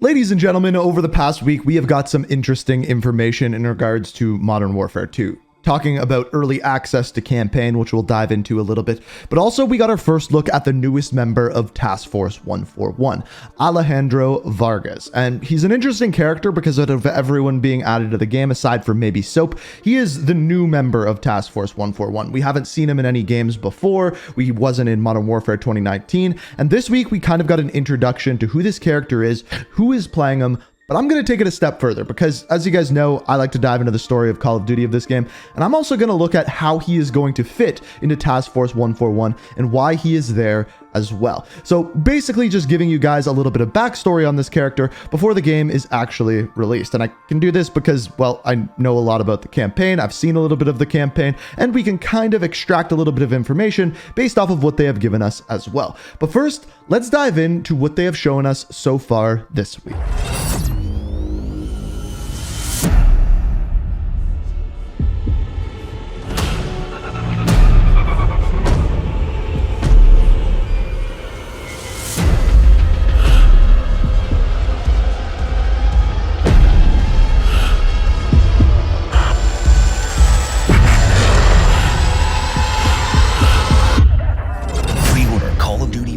Ladies and gentlemen, over the past week, we have got some interesting information in regards to Modern Warfare 2. Talking about early access to campaign, which we'll dive into a little bit, but also we got our first look at the newest member of Task Force 141, Alejandro Vargas. And he's an interesting character because out of everyone being added to the game, aside from maybe Soap, he is the new member of Task Force 141. We haven't seen him in any games before. He wasn't in Modern Warfare 2019. And this week, we kind of got an introduction to who this character is, who is playing him. But I'm going to take it a step further because, as you guys know, I like to dive into the story of Call of Duty of this game, and I'm also going to look at how he is going to fit into Task Force 141 and why he is there as well. So basically just giving you guys a little bit of backstory on this character before the game is actually released. And I can do this because, well, I know a lot about the campaign, I've seen a little bit of the campaign, and we can kind of extract a little bit of information based off of what they have given us as well. But first, let's dive into what they have shown us so far this week.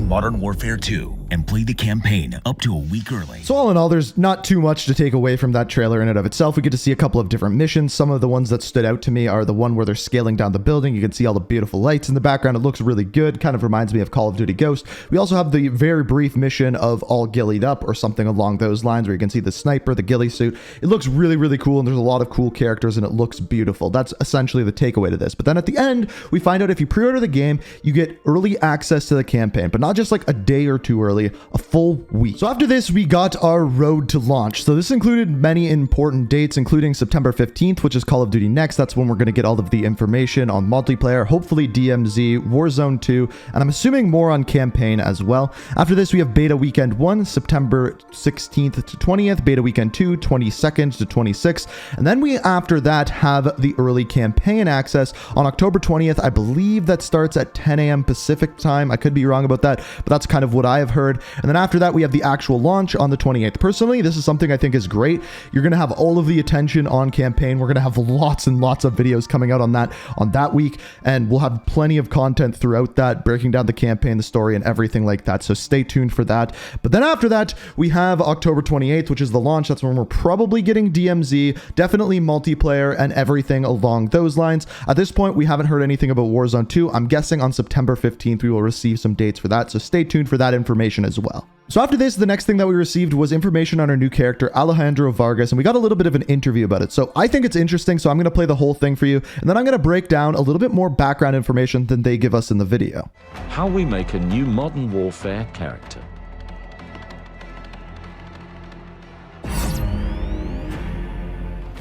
Modern Warfare 2 and play the campaign up to a week early. So all in all, there's not too much to take away from that trailer in and of itself. We get to see a couple of different missions. Some of the ones that stood out to me are the one where they're scaling down the building. You can see all the beautiful lights in the background. It looks really good. Kind of reminds me of Call of Duty Ghost. We also have the very brief mission of all ghillied up or something along those lines where you can see the sniper, the ghillie suit. It looks really, really cool, and there's a lot of cool characters and it looks beautiful. That's essentially the takeaway to this. But then at the end, we find out if you pre-order the game, you get early access to the campaign, but not just like a day or two early, a full week. So after this, we got our road to launch. So this included many important dates, including September 15th, which is Call of Duty Next. That's when we're going to get all of the information on multiplayer, hopefully DMZ, Warzone 2, and I'm assuming more on campaign as well. After this, we have Beta Weekend 1, September 16th to 20th, Beta Weekend 2, 22nd to 26th, and then we, after that, have the early campaign access on October 20th. I believe that starts at 10 a.m. Pacific time. I could be wrong about that, but that's kind of what I have heard. And then after that, we have the actual launch on the 28th. Personally, this is something I think is great. You're going to have all of the attention on campaign. We're going to have lots and lots of videos coming out on that week, and we'll have plenty of content throughout that, breaking down the campaign, the story, and everything like that. So stay tuned for that. But then after that, we have October 28th, which is the launch. That's when we're probably getting DMZ, definitely multiplayer, and everything along those lines. At this point, we haven't heard anything about Warzone 2. I'm guessing on September 15th, we will receive some dates for that. So stay tuned for that information as well. So after this, the next thing that we received was information on our new character, Alejandro Vargas, and we got a little bit of an interview about it. So I think it's interesting, so I'm going to play the whole thing for you, and then I'm going to break down a little bit more background information than they give us in the video. How we make a new Modern Warfare character.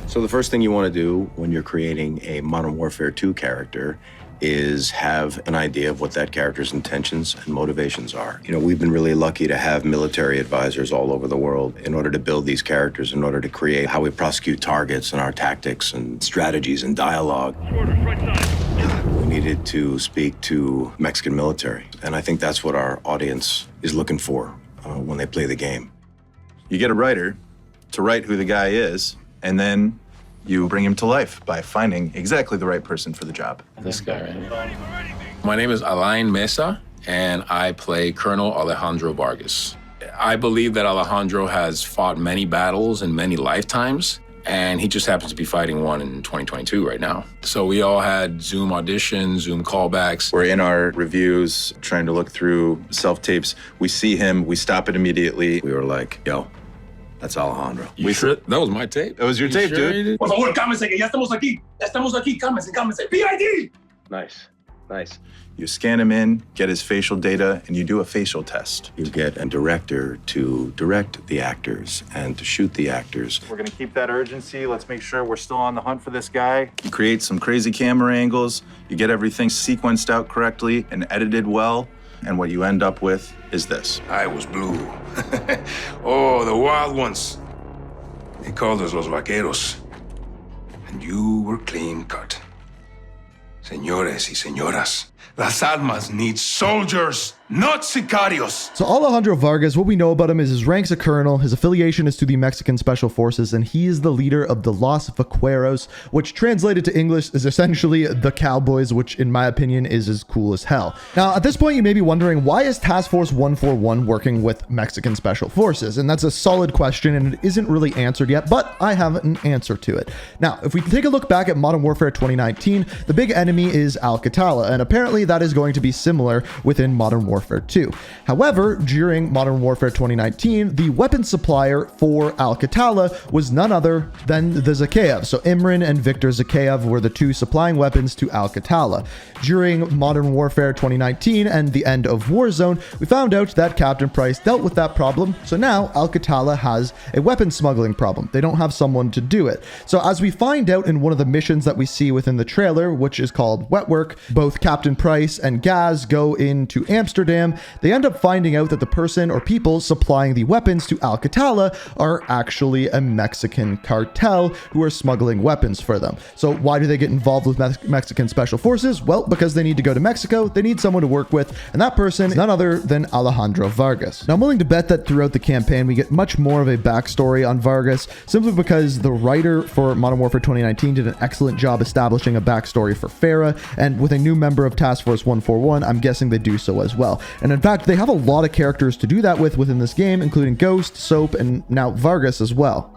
So the first thing you want to do when you're creating a Modern Warfare 2 character is have an idea of what that character's intentions and motivations are. You know, we've been really lucky to have military advisors all over the world in order to build these characters, in order to create how we prosecute targets and our tactics and strategies and dialogue. We needed to speak to Mexican military, and I think that's what our audience is looking for when they play the game. You get a writer to write who the guy is, and then you bring him to life by finding exactly the right person for the job. This guy right here. My name is Alain Mesa, and I play Colonel Alejandro Vargas. I believe that Alejandro has fought many battles in many lifetimes, and he just happens to be fighting one in 2022 right now. So we all had Zoom auditions, Zoom callbacks. We're in our reviews trying to look through self-tapes. We see him, we stop it immediately. We were like, yo, that's Alejandro. You sure? That was my tape. That was your tape, sure dude. Por favor, cámese, que ya estamos aquí. Ya estamos aquí, cámese, cámese. PID! Nice, nice. You scan him in, get his facial data, and you do a facial test. You get a director to direct the actors and to shoot the actors. We're gonna keep that urgency. Let's make sure we're still on the hunt for this guy. You create some crazy camera angles, you get everything sequenced out correctly and edited well, and what you end up with is this. I was blue. Oh, the wild ones. They called us los vaqueros. And you were clean cut. Señores y señoras, Las Almas need soldiers, not sicarios. So Alejandro Vargas, what we know about him is his rank's a colonel, his affiliation is to the Mexican Special Forces, and he is the leader of the Los Vaqueros, which translated to English is essentially the Cowboys, which in my opinion is as cool as hell. Now, at this point, you may be wondering, why is Task Force 141 working with Mexican Special Forces? And that's a solid question, and it isn't really answered yet, but I have an answer to it. Now, if we take a look back at Modern Warfare 2019, the big enemy is Alcatala, and apparently that is going to be similar within Modern Warfare 2. However, during Modern Warfare 2019, the weapons supplier for Alcatala was none other than the Zakhaev. So Imran and Victor Zakhaev were the two supplying weapons to Alcatala. During Modern Warfare 2019 and the end of Warzone, we found out that Captain Price dealt with that problem, so now Alcatala has a weapon smuggling problem. They don't have someone to do it. So as we find out in one of the missions that we see within the trailer, which is called Wet Work, both Captain Price and Gaz go into Amsterdam. They end up finding out that the person or people supplying the weapons to Alcatala are actually a Mexican cartel who are smuggling weapons for them. So why do they get involved with Mexican Special Forces? Well, because they need to go to Mexico, they need someone to work with, and that person is none other than Alejandro Vargas. Now, I'm willing to bet that throughout the campaign, we get much more of a backstory on Vargas, simply because the writer for Modern Warfare 2019 did an excellent job establishing a backstory for Farah, and with a new member of Task Force 141, I'm guessing they do so as well. And in fact, they have a lot of characters to do that with within this game, including Ghost, Soap, and now Vargas as well.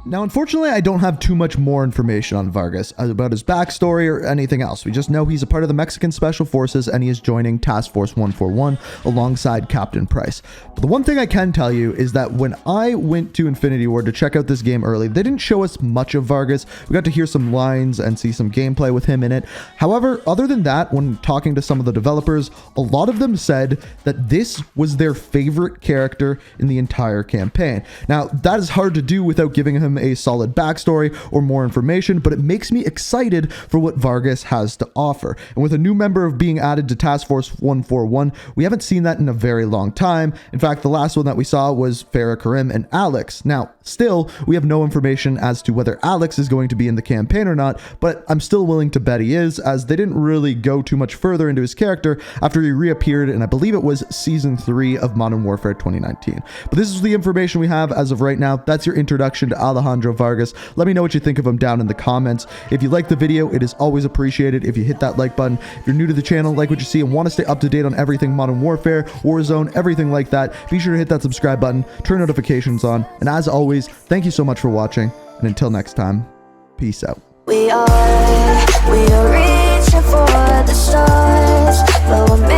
Now, unfortunately, I don't have too much more information on Vargas about his backstory or anything else. We just know he's a part of the Mexican Special Forces and he is joining Task Force 141 alongside Captain Price. But the one thing I can tell you is that when I went to Infinity Ward to check out this game early, they didn't show us much of Vargas. We got to hear some lines and see some gameplay with him in it. However, other than that, when talking to some of the developers, a lot of them said that this was their favorite character in the entire campaign. Now, that is hard to do without giving him a solid backstory or more information, but it makes me excited for what Vargas has to offer. And with a new member being added to Task Force 141, we haven't seen that in a very long time. In fact, the last one that we saw was Farah Karim and Alex. Now, still, we have no information as to whether Alex is going to be in the campaign or not, but I'm still willing to bet he is, as they didn't really go too much further into his character after he reappeared in, I believe it was Season 3 of Modern Warfare 2019. But this is the information we have as of right now. That's your introduction to Alejandro Vargas. Let me know what you think of him down in the comments. If you like the video, it is always appreciated if you hit that like button. If you're new to the channel, like what you see, and want to stay up to date on everything Modern Warfare, Warzone, everything like that, be sure to hit that subscribe button, turn notifications on, and as always, thank you so much for watching, and until next time, peace out. We are reaching for the stars, but we're